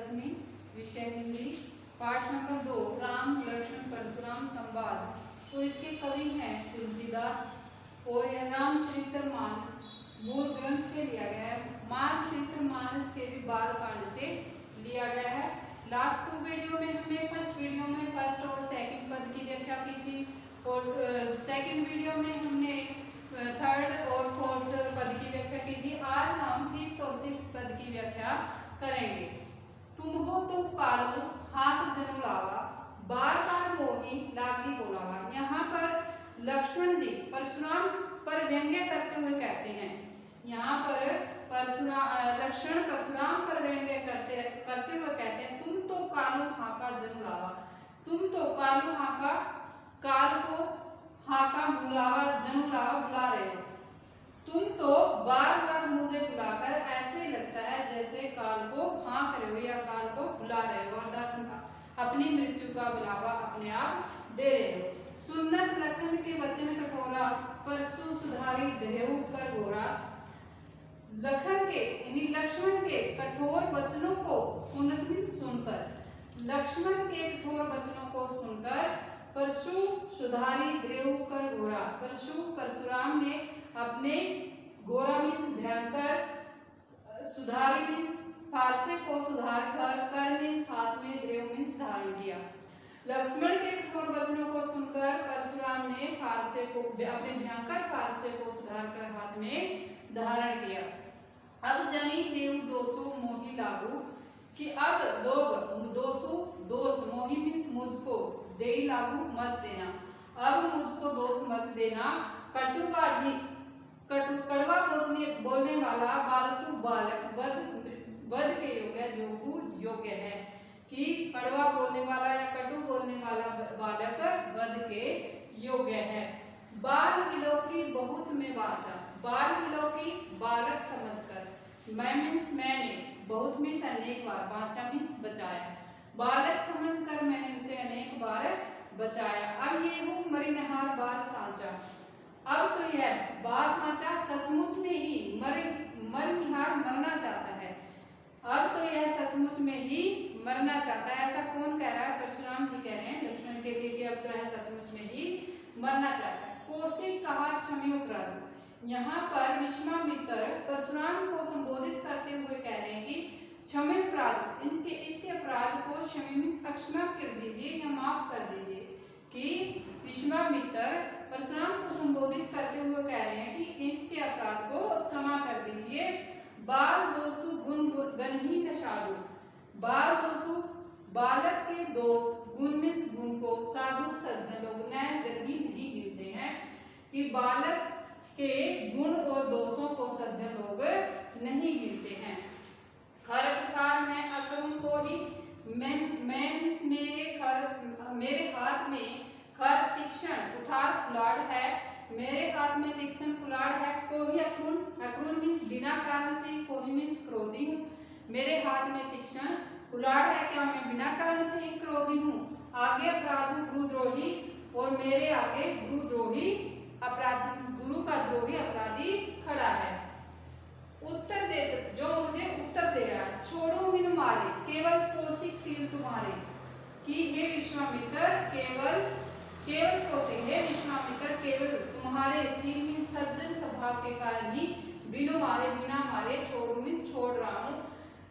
10वीं विषय हिंदी पाठ नंबर 2 राम लक्ष्मण परशुराम संवाद। और इसके कवि हैं तुलसीदास और यह रामचरितमानस मूल ग्रंथ से लिया गया है। रामचरितमानस के भी बाल कांड से लिया गया है। लास्ट 2 वीडियो में हमने फर्स्ट वीडियो में फर्स्ट और सेकंड पद की व्याख्या की थी और सेकंड वीडियो में हमने थर्ड और फोर्थ पद की व्याख्या की थी। आज हम फिफ्थ और सिक्स्थ पद की व्याख्या करेंगे। तुम हो तो कालू हाथ जनु लावा, बार बार मोही लागी बोलावा। यहाँ पर लक्ष्मण जी परशुराम पर व्यंग्य करते हुए कहते हैं। यहाँ पर लक्ष्मण परशुराम पर व्यंग्य करते हुए कहते हैं, तुम तो कालू हाका जनु लावा, तुम तो कालू हाका काल को हाका बुलावा जनु लावा बुला रहे हो। तुम तो बार बार मुझे बुलाकर ऐसे लगता है जैसे काल को हाँक रहे हो या काल को बुला रहे हो और अपनी मृत्यु का बुलावा अपने आप दे रहे हो। सुन्नत लखन के वचन कठोरा, परसु सुधारी देहु कर गोरा। लखन के यानी लक्ष्मण के कठोर वचनों को सुनकर, लक्ष्मण के कठोर वचनों को सुनकर परशु सुधारी देहु कर गोरा। परशु परशुराम ने अपने गोरा मीन्स भयंकर, सुधारी मीन्स फारसे को सुधार कर मीन्स हाथ में, द्रेव मीन्स धारण किया। लक्ष्मण के कठोर वचनों को सुनकर परशुराम ने फारसे को, अपने भयंकर फारसे को सुधार कर हाथ में धारण किया। अब जनी देव दोषो मोही लागू, कि अब लोग दोष मोही मीन्स मुझको, दे लागू मत देना, अब मुझको दोष मत देना। कड़वा बोलने वाला बालकु बालक वध के योग्य जोगु योग्य है, कि कड़वा बोलने वाला या कटु बोलने वाला बालक वध के योग्य है। बाल विलोकी बहुत में वाचा, बाल विलोकी बालक समझकर, मैं मीन्स मैंने, बहुत मीन्स अनेक बार, वाचा मीन्स बचाया, बालक समझकर मैंने उसे अनेक बार बचाया। अब ये हूँ मरिनहार बार सांचा, अब तो यह बार सांचा सचमुच में ही मरनिहार मरना चाहता है। अब तो यह सचमुच में ही मरना चाहता है। ऐसा कौन कह रहा है? परशुराम जी कह रहे हैं लक्ष्मण के लिए कि अब तो यह सचमुच में ही मरना चाहता है। कोसी कहा क्षम्यो प्रभु, यहाँ पर विश्वामित्र परशुराम को संबोधित करते हुए कह रहे हैं कि क्षम्य अपराध, इसके अपराध को क्षम्य मीन्स अक्षमा कर दीजिए या माफ कर दीजिए। कि विश्वामित्र परशुराम को संबोधित करते हुए कह रहे हैं कि इसके अपराध को क्षमा कर दीजिए। बाल दोषु गुण गण ही न साधु, बाल दोषु बालक के दोष, गुण मीन्स गुण को, साधु सज्जन लोग नहीं गिनते हैं। कि बालक के गुण और दोषों को सज्जन लोग नहीं गिनते हैं। खर कुठार में अकरुण को ही, मेरे हाथ में खर तीक्ष्ण, कुठार कुलाड़ है, मेरे हाथ में तीक्ष्ण कुलाड़ है। कोही अक्रूर, अक्रूर मीन्स बिना कारण से, कोही मीन्स क्रोधी हूँ, मेरे हाथ में तीक्ष्ण कुलाड़ है, क्या मैं बिना कारण से ही क्रोधी हूँ। आगे अपराधु गुरुद्रोही, और मेरे आगे गुरुद्रोही अपराधी, गुरु का द्रोही अपराधी खड़ा है। उत्तर दे, जो मुझे उत्तर दे रहा है, छोड़ो बिन मारे केवल कौशिक सील तुम्हारे, कि हे विश्वामित्र केवल कौशिक, हे विश्वामित्र केवल तुम्हारे सील में सज्जन स्वभाव के कारण ही बिनु मारे, बिना मारे छोड़ो मीन्स छोड़ रहा हूँ।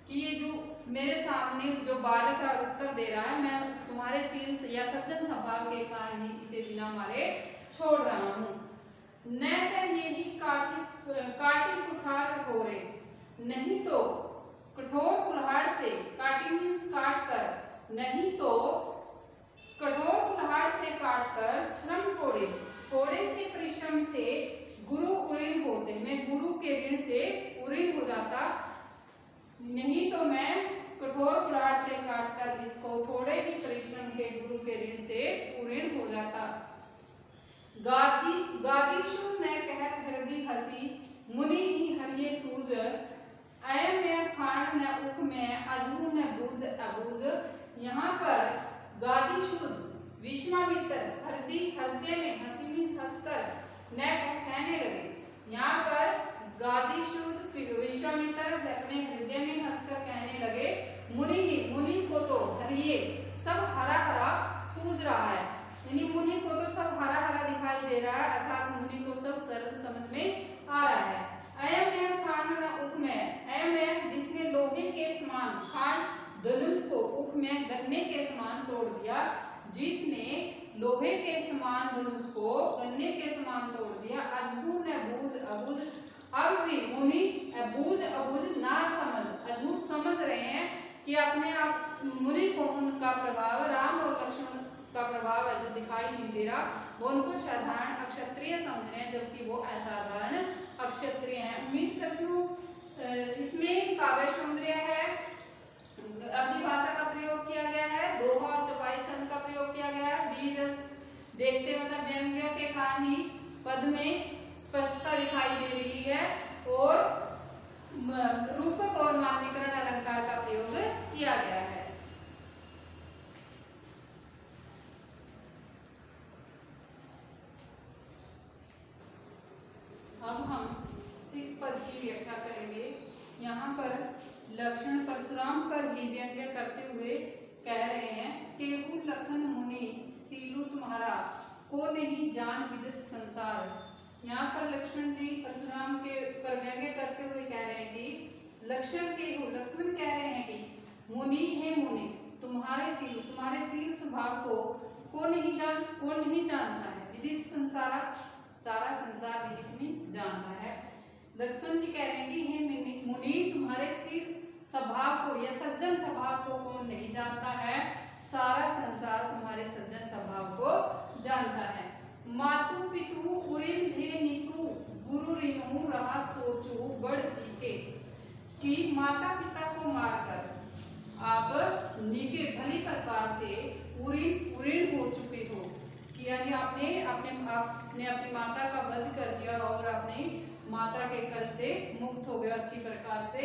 कि ये जो मेरे सामने जो बालक का उत्तर दे रहा है, मैं तुम्हारे सील या सज्जन स्वभाव के कारण ही इसे बिना मारे छोड़ रहा हूँ। न तो यही काटी कुठार कठोरे, नहीं तो कठोर कुल्हाड़ से, काटी मीन्स काट कर, नहीं तो कठोर कुल्हाड़ से काट कर, श्रम थोड़े से परिश्रम से गुरु उऋण होते, मैं गुरु के ऋण से उऋण हो जाता, नहीं तो मैं कठोर कुल्हाड़ से काट कर इसको थोड़े ही परिश्रम के गुरु के ऋण से उऋण हो जाता। गादीशु न कहत हृदय हसी, मुनि ही हरिये सूझ, अय में खान न उख में अजहू न बूझ अबूझ। यहाँ पर गादीशु विश्वामित्र हृदय में हंसी मीन्स हंसकर न कहने लगे। यहाँ पर गादीशु विश्वामित्र अपने हृदय में हंसकर कहने लगे, मुनि ही सरल समझ में आ रहा है। अयम है खान उख में, अयम है जिसने लोहे के समान खान धनुष को उख में गन्ने के समान तोड़ दिया, जिसने लोहे के समान धनुष को गन्ने के समान तोड़ दिया। अजबू ने बूझ अबुझ, अब भी मुनि बूझ अबुझ ना समझ, अजूब समझ रहे हैं कि अपने आप मुनि को उनका प्रभाव राम और लक्ष्मण का प्रभाव है जो दिखाई नहीं दे रहा, वो उनको साधारण अक्षत्रिय समझ रहे हैं, जबकि वो असाधारण अक्षत्रिय हैं। उम्मीद करती हूँ इसमें काव्य सौंदर्य है, अपनी भाषा का प्रयोग किया गया है, दोहा और चौपाई छंद का प्रयोग किया गया है, वीर रस देखते मतलब व्यंग्य के कारण ही पद में स्पष्टता दिखाई दे रही है, और रूपक और मानकीकरण अलंकार का प्रयोग किया गया है। अब हम 6 पद की व्याख्या करेंगे। यहाँ पर लक्ष्मण परशुराम पर ही व्यंग्य करते हुए कह रहे हैं, केहू लखन मुनि सीलू तुम्हारा, को नहीं जान विदित संसार। यहाँ पर लक्ष्मण जी परशुराम के पर व्यंग्य करते हुए कह रहे हैं कि लक्ष्मण कह रहे हैं कि मुनि है मुनि, तुम्हारे सील स्वभाव को नहीं जानता है, विदित संसारा, सारा संसार विदित में जानता है। लक्ष्मण जी कह रहे हैं कि हे मुनि तुम्हारे सील स्वभाव को या सज्जन स्वभाव को कौन नहीं जानता है, सारा संसार तुम्हारे सज्जन स्वभाव को जानता है। मातु पितु उरिन भे निकु, गुरु रिनु रहा सोचू बड़ जी के, कि माता पिता को मारकर आप निके भली प्रकार से उरीण हो चुके हो, कि यानी आपने अपनी माता का वध कर दिया और अपनी माता के कर्ज से मुक्त हो गए अच्छी प्रकार से,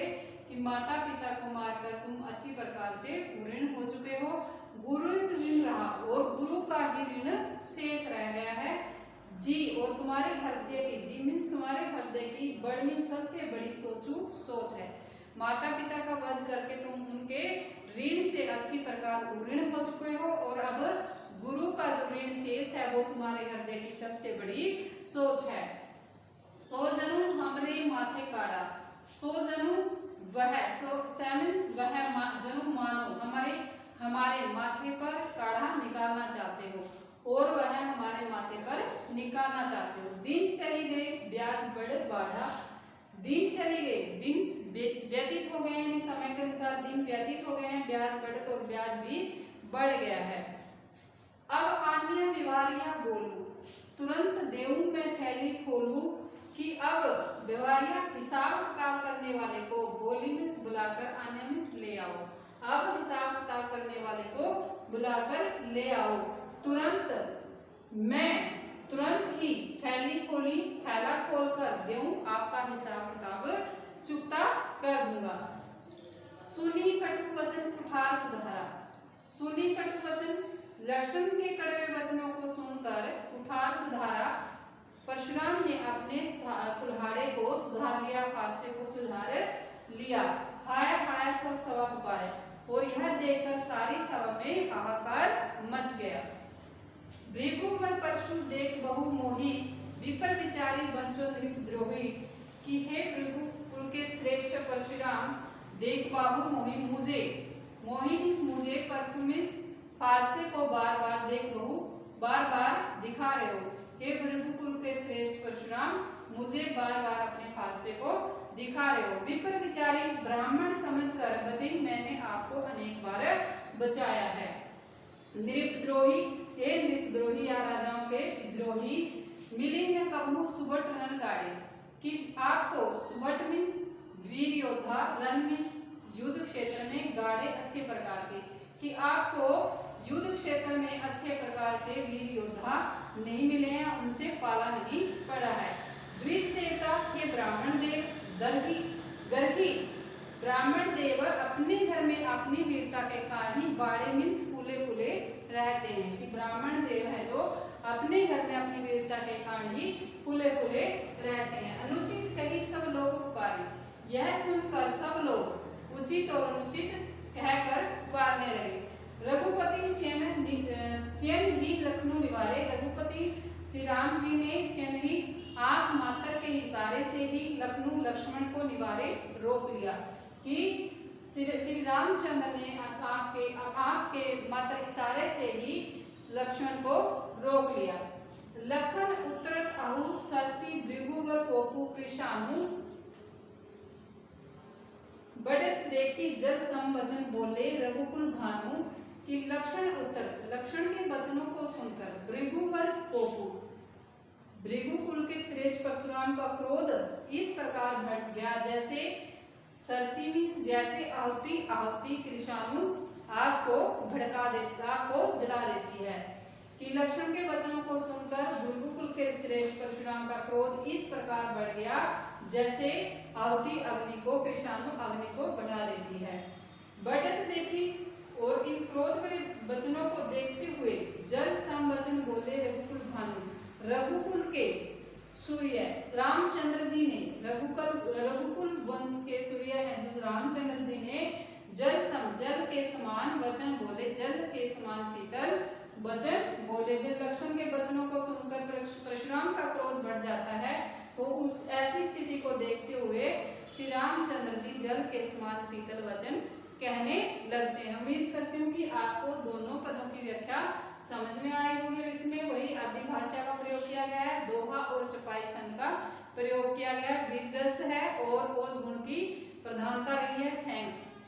कि माता पिता को मारकर तुम अच्छी प्रकार से उरीण हो चुके हो। गुरु ऋण रहा, और गुरु का ही ऋण शेष रह गया है जी, और तुम्हारे हृदय की, जी मीन्स तुम्हारे हृदय की, बड़ मीन्स सबसे बड़ी सोच है। माता पिता का वध करके तुम उनके ऋण से अच्छी प्रकार ऋण हो चुके हो, और अब गुरु का जो ऋण शेष है वो तुम्हारे हृदय की सबसे बड़ी सोच है। सो जनु हमरे माथे काड़ा, सो जनु वह, वह जनु मानो हमारे माथे पर काढ़ा निकालना चाहते हो, और वह हमारे माथे पर निकालना चाहते हो। दिन चली गए ब्याज बढ़ बढ़ा, दिन चली गए, दिन व्यतीत हो गए हैं, समय के अनुसार दिन व्यतीत हो गए हैं, ब्याज बढ़ और ब्याज भी बढ़ गया है। अब अन्य व्यवहारिया बोलूं, तुरंत देऊं मैं थैली खोलूं, कि अब व्यवहारिया हिसाब किताब करने वाले को, बोली में बुलाकर, अन्य में ले आओ, अब हिसाब किताब करने वाले को बुलाकर ले आओ। तुरंत ही थैली खोली, थैला खोलकर देऊं आपका हिसाब किताब चुकता कर दूंगा। सुनी कटु वचन कुठार सुधारा, सुनी कटु वचन, लक्ष्मण के कड़वे वचनों को सुनकर कुठार सुधारा, परशुराम ने अपने कुल्हाड़े को सुधार लिया, फारसे को सुधार लिया। हाय हाय सब सभा पुकारे, और यह देखकर सारी सभा में हाहाकार मच गया। भृगुवर परशु देख बहु मोही, विपर विचारी बंचो द्रोही, कि हे भृगु कुल के श्रेष्ठ परशुराम, देख बाहु मोही मुझे, मोही मिस मुझे, परशु मिस फारसे को बार बार देख बहु बार बार दिखा रहे हो। हे भृगु कुल के श्रेष्ठ परशुराम, मुझे बार बार अपने फारसे को दिखा रहे हो। विपर विचारी ब्राह्मण समझकर बचे, मैंने आपको अनेक बार बचाया है। नृपद्रोही, हे नृपद्रोही या राजाओं के विद्रोही, मिली न कबू सुबट रन गाड़े, कि आपको सुबट मीन्स वीर योद्धा, रन मीन्स युद्ध क्षेत्र में, गाड़े अच्छे प्रकार के, कि आपको युद्ध क्षेत्र में अच्छे प्रकार के वीर योद्धा नहीं मिले हैं, उनसे पाला नहीं पड़ा है। द्विज देवता के ब्राह्मण देव, गर्ही ब्राह्मण देव अपने घर में अपनी वीरता के कारण ही बाड़े मीन्स फूले फूले रहते हैं, कि ब्राह्मण देव है जो अपने घर में अपनी वीरता के कारण ही फूले फूले रहते हैं। अनुचित कही सब लोग पुकारे, यह सुनकर सब लोग उचित और अनुचित कहकर पुकारने लगे। रघुपति सेन ही लखनऊ निवारे, रघुपति श्री राम जी ने सेन ही आंख मात्र के इशारे से ही लखनऊ लक्ष्मण को निवारे रोक लिया। कि श्री रामचंद्र ने आंख के मात्र इशारे से ही लक्ष्मण को रोक लिया। लखन उत्तरत आहु सरसी भृगुवर कोपु कृषाणु बढ़त देखी जल सम वचन बोले रघुकुल भानु। कि लक्षण के वचनों को सुनकर भृगुवर कोपु भृगुकुल के श्रेष्ठ परशुराम का क्रोध इस प्रकार बढ़ गया जैसे सरसी जैसे आहुति कृषाणु आग को जला देती है। कि लक्षण के वचनों को सुनकर भृगुकुल के श्रेष्ठ परशुराम का क्रोध इस प्रकार बढ़ गया जैसे आहुति अग्नि को कृषाणु अग्नि को बढ़ा देती है। बढ़त देखी और इन क्रोध भरे वचनों को देखते हुए जल सम वचन बोले रघुकुल भानु। रघुकुल के सूर्य रामचंद्र जी ने रघुकुल वंश के सूर्य हैं जो रामचंद्र जी ने जल के समान वचन बोले, जल के समान शीतल वचन बोले। जब लक्षण के वचनों को सुनकर परशुराम का क्रोध बढ़ जाता है तो उस ऐसी स्थिति को देखते हुए श्री रामचंद्र जी जल के समान शीतल वचन कहने लगते हैं। उम्मीद करती हूँ कि आपको दोनों पदों की व्याख्या समझ में आई होगी और इसमें वही आदि भाषा का प्रयोग किया गया है, दोहा और चौपाई छंद का प्रयोग किया गया है, वीर रस है और ओज गुण की प्रधानता रही है। थैंक्स।